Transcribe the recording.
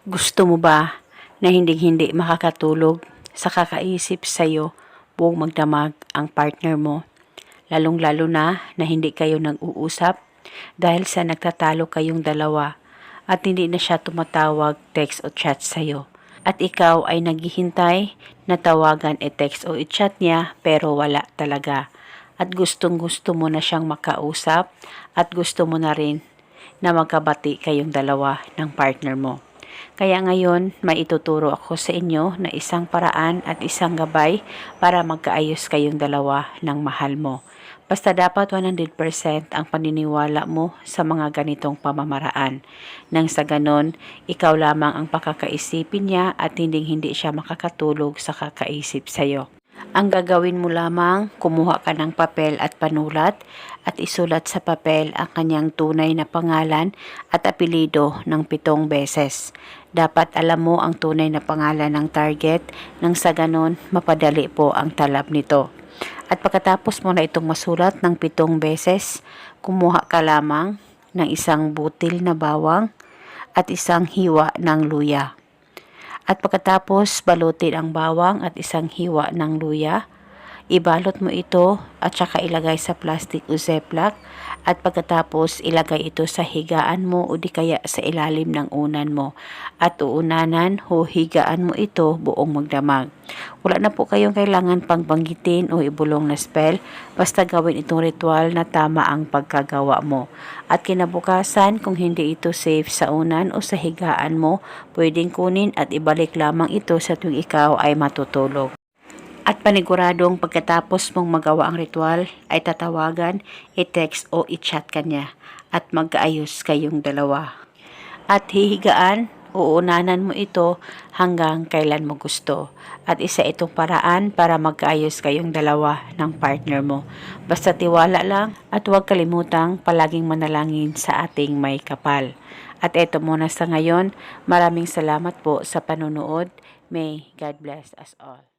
Gusto mo ba na hinding-hindi makakatulog sa kakaisip sa'yo buong magdamag ang partner mo? Lalong-lalo na hindi kayo nag-uusap dahil sa nagtatalo kayong dalawa at hindi na siya tumatawag, text o chat sa'yo. At ikaw ay naghihintay na tawagan text o i-chat niya pero wala talaga. At gustong-gusto mo na siyang makausap at gusto mo na rin na magkabati kayong dalawa ng partner mo. Kaya ngayon, maituturo ako sa inyo na isang paraan at isang gabay para magkaayos kayong dalawa ng mahal mo. Basta dapat 100% ang paniniwala mo sa mga ganitong pamamaraan. Nang sa ganon, ikaw lamang ang pakakaisipin niya at hindi siya makakatulog sa kakaisip sa'yo. Ang gagawin mo lamang, kumuha ka ng papel at panulat at isulat sa papel ang kanyang tunay na pangalan at apelido ng 7 beses. Dapat alam mo ang tunay na pangalan ng target nang sa ganon mapadali po ang talab nito. At pagkatapos mo na itong masulat ng 7 beses, kumuha ka lamang ng isang butil na bawang at isang hiwa ng luya. At pagkatapos balutin ang bawang at isang hiwa ng luya, ibalot mo ito at saka ilagay sa plastic o ziplock at pagkatapos ilagay ito sa higaan mo o di kaya sa ilalim ng unan mo at uunanan o higaan mo ito buong magdamag. Wala na po kayong kailangan pang banggitin o ibulong na spell, basta gawin itong ritual na tama ang pagkagawa mo. At kinabukasan, kung hindi ito safe sa unan o sa higaan mo, pwedeng kunin at ibalik lamang ito sa tuwing ikaw ay matutulog. At paniguradong pagkatapos mong magawa ang ritual ay tatawagan, i-text o i-chat ka niya at magkaayos kayong dalawa. At hihigaan, uunanan mo ito hanggang kailan mo gusto. At isa itong paraan para magkaayos kayong dalawa ng partner mo. Basta tiwala lang at huwag kalimutang palaging manalangin sa ating may kapal. At eto muna sa ngayon, maraming salamat po sa panonood. May God bless us all.